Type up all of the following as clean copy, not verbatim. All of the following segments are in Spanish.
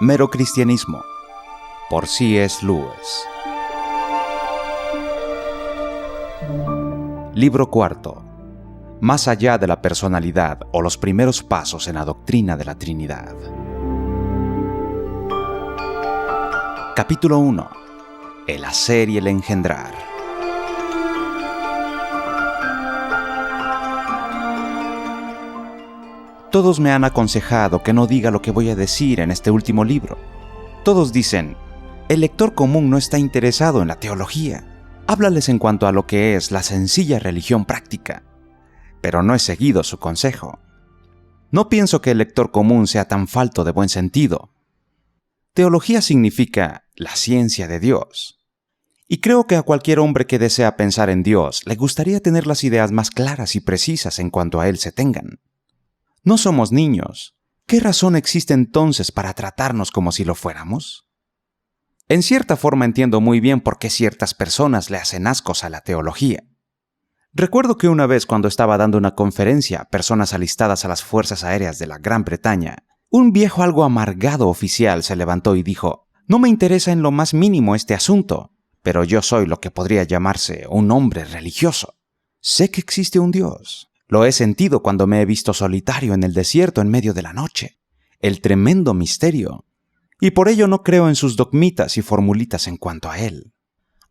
Mero Cristianismo, por C.S. Lewis. Libro cuarto. Más allá de la personalidad o los primeros pasos en la doctrina de la Trinidad. Capítulo 1. El hacer y el engendrar. Todos me han aconsejado que no diga lo que voy a decir en este último libro. Todos dicen, el lector común no está interesado en la teología. Háblales en cuanto a lo que es la sencilla religión práctica. Pero no he seguido su consejo. No pienso que el lector común sea tan falto de buen sentido. Teología significa la ciencia de Dios. Y creo que a cualquier hombre que desea pensar en Dios le gustaría tener las ideas más claras y precisas en cuanto a Él se tengan. No somos niños. ¿Qué razón existe entonces para tratarnos como si lo fuéramos? En cierta forma entiendo muy bien por qué ciertas personas le hacen ascos a la teología. Recuerdo que una vez cuando estaba dando una conferencia a personas alistadas a las Fuerzas Aéreas de la Gran Bretaña, un viejo algo amargado oficial se levantó y dijo, «No me interesa en lo más mínimo este asunto, pero yo soy lo que podría llamarse un hombre religioso. Sé que existe un Dios. Lo he sentido cuando me he visto solitario en el desierto en medio de la noche. El tremendo misterio. Y por ello no creo en sus dogmitas y formulitas en cuanto a Él.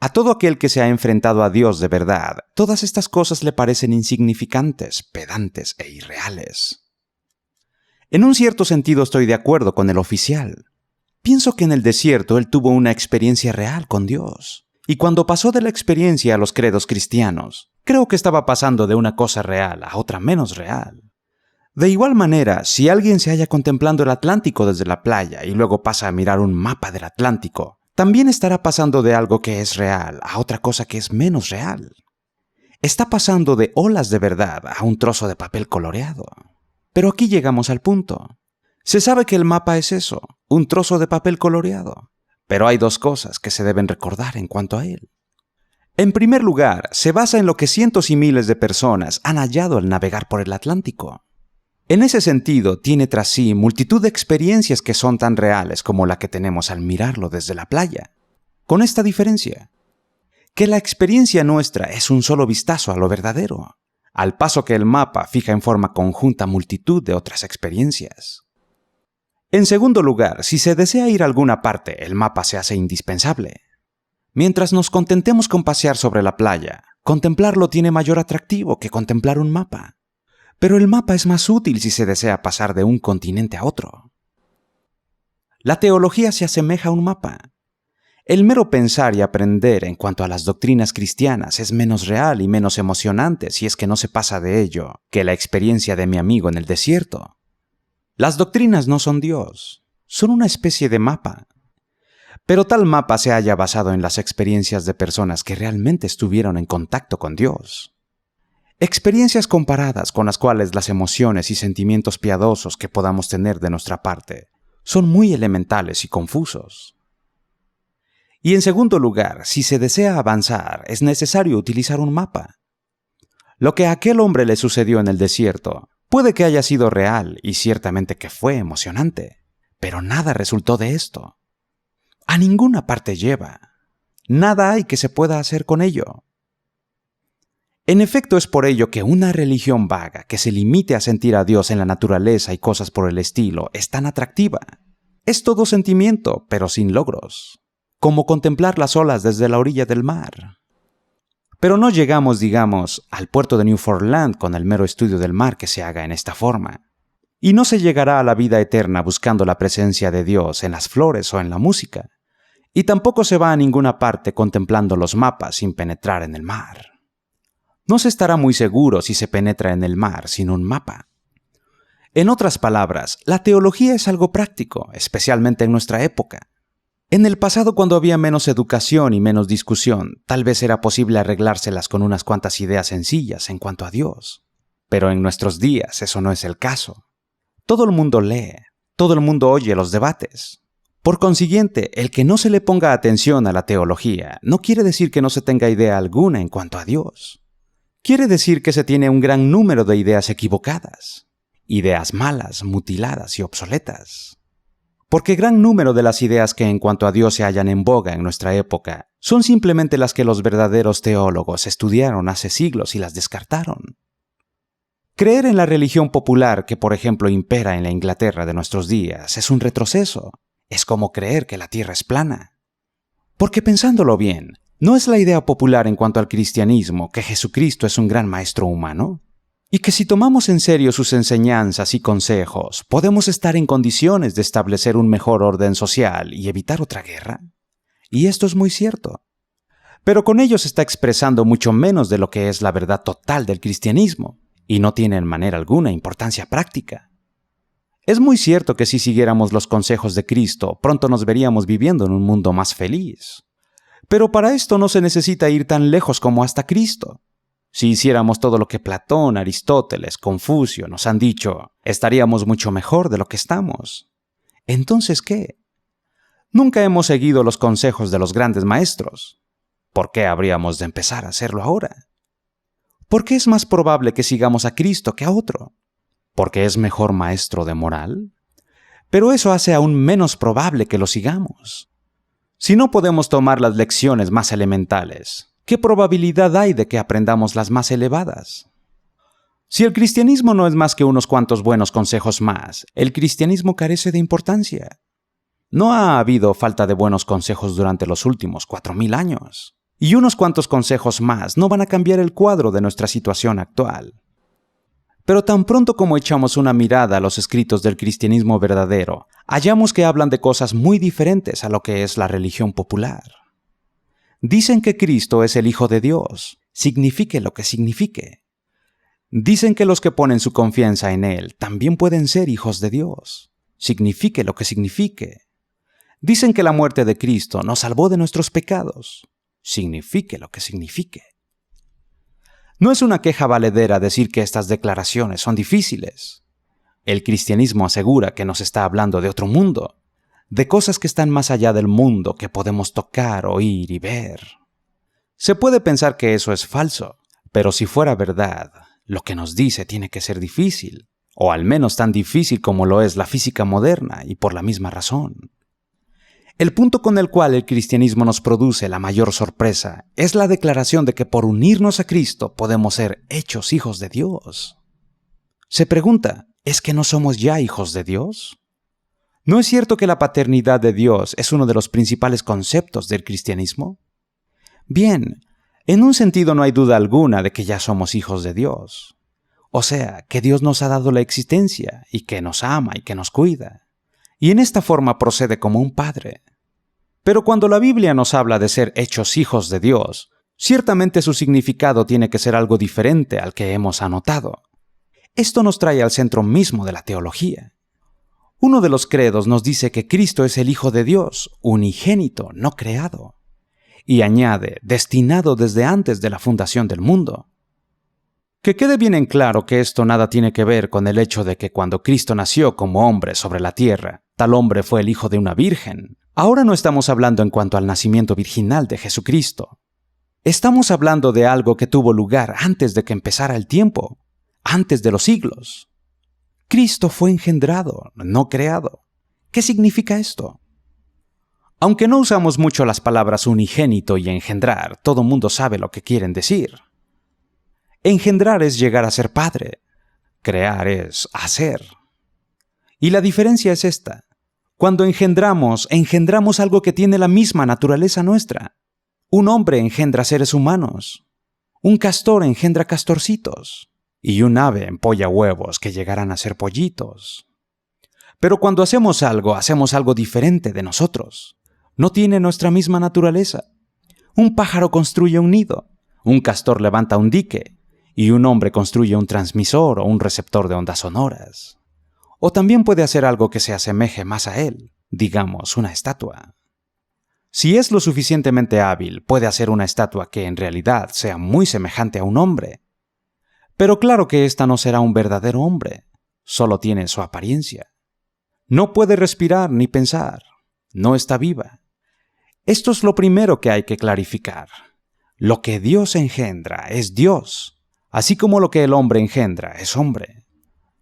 A todo aquel que se ha enfrentado a Dios de verdad, todas estas cosas le parecen insignificantes, pedantes e irreales». En un cierto sentido estoy de acuerdo con el oficial. Pienso que en el desierto él tuvo una experiencia real con Dios. Y cuando pasó de la experiencia a los credos cristianos, creo que estaba pasando de una cosa real a otra menos real. De igual manera, si alguien se halla contemplando el Atlántico desde la playa y luego pasa a mirar un mapa del Atlántico, también estará pasando de algo que es real a otra cosa que es menos real. Está pasando de olas de verdad a un trozo de papel coloreado. Pero aquí llegamos al punto. Se sabe que el mapa es eso, un trozo de papel coloreado. Pero hay dos cosas que se deben recordar en cuanto a él. En primer lugar, se basa en lo que cientos y miles de personas han hallado al navegar por el Atlántico. En ese sentido, tiene tras sí multitud de experiencias que son tan reales como la que tenemos al mirarlo desde la playa. Con esta diferencia, que la experiencia nuestra es un solo vistazo a lo verdadero, al paso que el mapa fija en forma conjunta multitud de otras experiencias. En segundo lugar, si se desea ir a alguna parte, el mapa se hace indispensable. Mientras nos contentemos con pasear sobre la playa, contemplarlo tiene mayor atractivo que contemplar un mapa. Pero el mapa es más útil si se desea pasar de un continente a otro. La teología se asemeja a un mapa. El mero pensar y aprender en cuanto a las doctrinas cristianas es menos real y menos emocionante si es que no se pasa de ello que la experiencia de mi amigo en el desierto. Las doctrinas no son Dios, son una especie de mapa. Pero tal mapa se halla basado en las experiencias de personas que realmente estuvieron en contacto con Dios. Experiencias comparadas con las cuales las emociones y sentimientos piadosos que podamos tener de nuestra parte son muy elementales y confusos. Y en segundo lugar, si se desea avanzar, es necesario utilizar un mapa. Lo que a aquel hombre le sucedió en el desierto puede que haya sido real y ciertamente que fue emocionante, pero nada resultó de esto. A ninguna parte lleva. Nada hay que se pueda hacer con ello. En efecto, es por ello que una religión vaga que se limite a sentir a Dios en la naturaleza y cosas por el estilo es tan atractiva. Es todo sentimiento, pero sin logros, como contemplar las olas desde la orilla del mar. Pero no llegamos, digamos, al puerto de Newfoundland con el mero estudio del mar que se haga en esta forma. Y no se llegará a la vida eterna buscando la presencia de Dios en las flores o en la música. Y tampoco se va a ninguna parte contemplando los mapas sin penetrar en el mar. No se estará muy seguro si se penetra en el mar sin un mapa. En otras palabras, la teología es algo práctico, especialmente en nuestra época. En el pasado, cuando había menos educación y menos discusión, tal vez era posible arreglárselas con unas cuantas ideas sencillas en cuanto a Dios. Pero en nuestros días eso no es el caso. Todo el mundo lee, todo el mundo oye los debates. Por consiguiente, el que no se le ponga atención a la teología no quiere decir que no se tenga idea alguna en cuanto a Dios. Quiere decir que se tiene un gran número de ideas equivocadas, ideas malas, mutiladas y obsoletas. Porque gran número de las ideas que en cuanto a Dios se hallan en boga en nuestra época son simplemente las que los verdaderos teólogos estudiaron hace siglos y las descartaron. Creer en la religión popular que, por ejemplo, impera en la Inglaterra de nuestros días es un retroceso. Es como creer que la Tierra es plana. Porque pensándolo bien, ¿no es la idea popular en cuanto al cristianismo que Jesucristo es un gran maestro humano? Y que si tomamos en serio sus enseñanzas y consejos, podemos estar en condiciones de establecer un mejor orden social y evitar otra guerra. Y esto es muy cierto. Pero con ello se está expresando mucho menos de lo que es la verdad total del cristianismo, y no tiene en manera alguna importancia práctica. Es muy cierto que si siguiéramos los consejos de Cristo, pronto nos veríamos viviendo en un mundo más feliz. Pero para esto no se necesita ir tan lejos como hasta Cristo. Si hiciéramos todo lo que Platón, Aristóteles, Confucio nos han dicho, estaríamos mucho mejor de lo que estamos. ¿Entonces qué? Nunca hemos seguido los consejos de los grandes maestros. ¿Por qué habríamos de empezar a hacerlo ahora? ¿Por qué es más probable que sigamos a Cristo que a otro? ¿Porque es mejor maestro de moral? Pero eso hace aún menos probable que lo sigamos. Si no podemos tomar las lecciones más elementales, ¿qué probabilidad hay de que aprendamos las más elevadas? Si el cristianismo no es más que unos cuantos buenos consejos más, el cristianismo carece de importancia. No ha habido falta de buenos consejos durante los últimos 4000 años. Y unos cuantos consejos más no van a cambiar el cuadro de nuestra situación actual. Pero tan pronto como echamos una mirada a los escritos del cristianismo verdadero, hallamos que hablan de cosas muy diferentes a lo que es la religión popular. Dicen que Cristo es el Hijo de Dios, signifique lo que signifique. Dicen que los que ponen su confianza en Él también pueden ser hijos de Dios, signifique lo que signifique. Dicen que la muerte de Cristo nos salvó de nuestros pecados, signifique lo que signifique. No es una queja valedera decir que estas declaraciones son difíciles. El cristianismo asegura que nos está hablando de otro mundo, de cosas que están más allá del mundo que podemos tocar, oír y ver. Se puede pensar que eso es falso, pero si fuera verdad, lo que nos dice tiene que ser difícil, o al menos tan difícil como lo es la física moderna, y por la misma razón. El punto con el cual el cristianismo nos produce la mayor sorpresa es la declaración de que por unirnos a Cristo podemos ser hechos hijos de Dios. Se pregunta, ¿es que no somos ya hijos de Dios? ¿No es cierto que la paternidad de Dios es uno de los principales conceptos del cristianismo? Bien, en un sentido no hay duda alguna de que ya somos hijos de Dios. O sea, que Dios nos ha dado la existencia y que nos ama y que nos cuida. Y en esta forma procede como un padre. Pero cuando la Biblia nos habla de ser hechos hijos de Dios, ciertamente su significado tiene que ser algo diferente al que hemos anotado. Esto nos trae al centro mismo de la teología. Uno de los credos nos dice que Cristo es el Hijo de Dios, unigénito, no creado. Y añade, destinado desde antes de la fundación del mundo. Que quede bien en claro que esto nada tiene que ver con el hecho de que cuando Cristo nació como hombre sobre la tierra, tal hombre fue el hijo de una virgen. Ahora no estamos hablando en cuanto al nacimiento virginal de Jesucristo. Estamos hablando de algo que tuvo lugar antes de que empezara el tiempo, antes de los siglos. Cristo fue engendrado, no creado. ¿Qué significa esto? Aunque no usamos mucho las palabras unigénito y engendrar, todo mundo sabe lo que quieren decir. Engendrar es llegar a ser padre. Crear es hacer. Y la diferencia es esta. Cuando engendramos algo que tiene la misma naturaleza nuestra. Un hombre engendra seres humanos. Un castor engendra castorcitos. Y un ave empolla huevos que llegarán a ser pollitos. Pero cuando hacemos algo diferente de nosotros. No tiene nuestra misma naturaleza. Un pájaro construye un nido. Un castor levanta un dique. Y un hombre construye un transmisor o un receptor de ondas sonoras. O también puede hacer algo que se asemeje más a él, digamos una estatua. Si es lo suficientemente hábil, puede hacer una estatua que en realidad sea muy semejante a un hombre. Pero claro que ésta no será un verdadero hombre, solo tiene su apariencia. No puede respirar ni pensar, no está viva. Esto es lo primero que hay que clarificar. Lo que Dios engendra es Dios. Así como lo que el hombre engendra es hombre.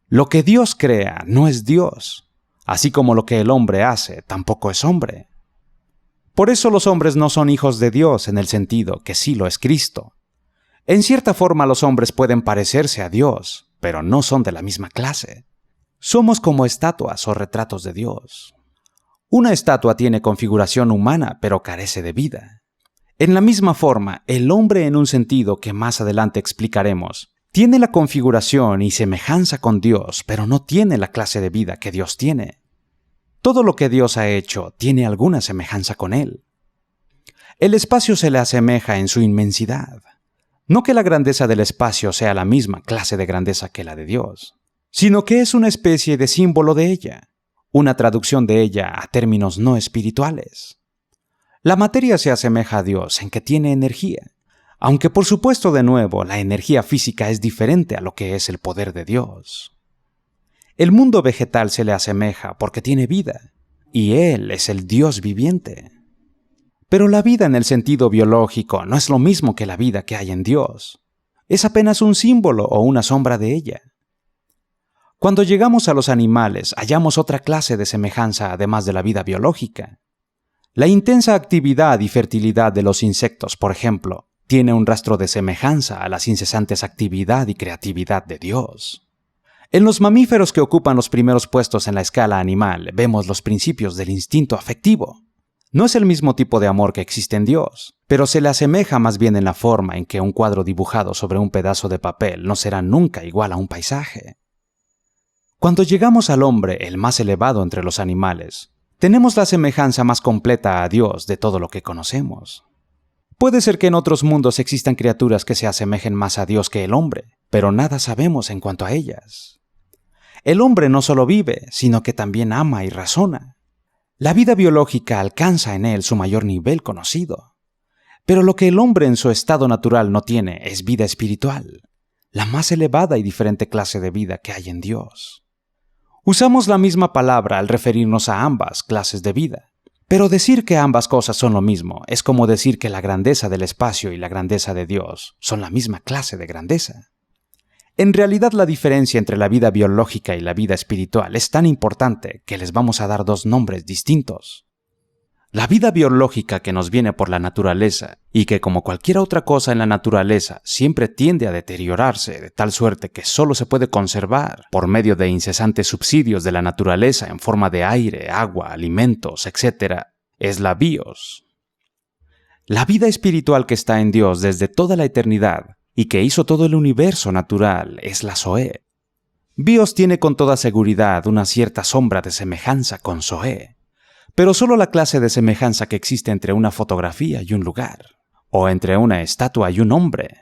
Lo que Dios crea no es Dios. así como lo que el hombre hace tampoco es hombre. Por eso los hombres no son hijos de Dios en el sentido que sí lo es Cristo. En cierta forma los hombres pueden parecerse a Dios, pero no son de la misma clase. Somos como estatuas o retratos de Dios. Una estatua tiene configuración humana, pero carece de vida. En la misma forma, el hombre, en un sentido que más adelante explicaremos, tiene la configuración y semejanza con Dios, pero no tiene la clase de vida que Dios tiene. Todo lo que Dios ha hecho tiene alguna semejanza con Él. El espacio se le asemeja en su inmensidad. No que la grandeza del espacio sea la misma clase de grandeza que la de Dios, sino que es una especie de símbolo de ella, una traducción de ella a términos no espirituales. La materia se asemeja a Dios en que tiene energía, aunque por supuesto de nuevo la energía física es diferente a lo que es el poder de Dios. El mundo vegetal se le asemeja porque tiene vida, y Él es el Dios viviente. Pero la vida en el sentido biológico no es lo mismo que la vida que hay en Dios. Es apenas un símbolo o una sombra de ella. Cuando llegamos a los animales, hallamos otra clase de semejanza además de la vida biológica. La intensa actividad y fertilidad de los insectos, por ejemplo, tiene un rastro de semejanza a las incesantes actividad y creatividad de Dios. En los mamíferos que ocupan los primeros puestos en la escala animal, vemos los principios del instinto afectivo. No es el mismo tipo de amor que existe en Dios, pero se le asemeja más bien en la forma en que un cuadro dibujado sobre un pedazo de papel no será nunca igual a un paisaje. Cuando llegamos al hombre, el más elevado entre los animales, tenemos la semejanza más completa a Dios de todo lo que conocemos. Puede ser que en otros mundos existan criaturas que se asemejen más a Dios que el hombre, pero nada sabemos en cuanto a ellas. El hombre no solo vive, sino que también ama y razona. La vida biológica alcanza en él su mayor nivel conocido. Pero lo que el hombre en su estado natural no tiene es vida espiritual, la más elevada y diferente clase de vida que hay en Dios. Usamos la misma palabra al referirnos a ambas clases de vida, pero decir que ambas cosas son lo mismo es como decir que la grandeza del espacio y la grandeza de Dios son la misma clase de grandeza. En realidad, la diferencia entre la vida biológica y la vida espiritual es tan importante que les vamos a dar dos nombres distintos. La vida biológica que nos viene por la naturaleza y que, como cualquier otra cosa en la naturaleza, siempre tiende a deteriorarse de tal suerte que solo se puede conservar por medio de incesantes subsidios de la naturaleza en forma de aire, agua, alimentos, etc., es la bios. La vida espiritual que está en Dios desde toda la eternidad y que hizo todo el universo natural es la Zoé. Bios tiene con toda seguridad una cierta sombra de semejanza con Zoé, pero solo la clase de semejanza que existe entre una fotografía y un lugar, o entre una estatua y un hombre.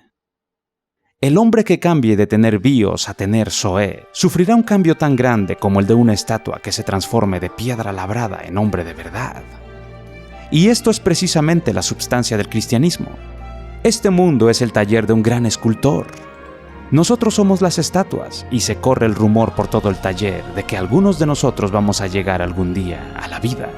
El hombre que cambie de tener bios a tener Zoé sufrirá un cambio tan grande como el de una estatua que se transforme de piedra labrada en hombre de verdad. Y esto es precisamente la substancia del cristianismo. Este mundo es el taller de un gran escultor. Nosotros somos las estatuas y se corre el rumor por todo el taller de que algunos de nosotros vamos a llegar algún día a la vida.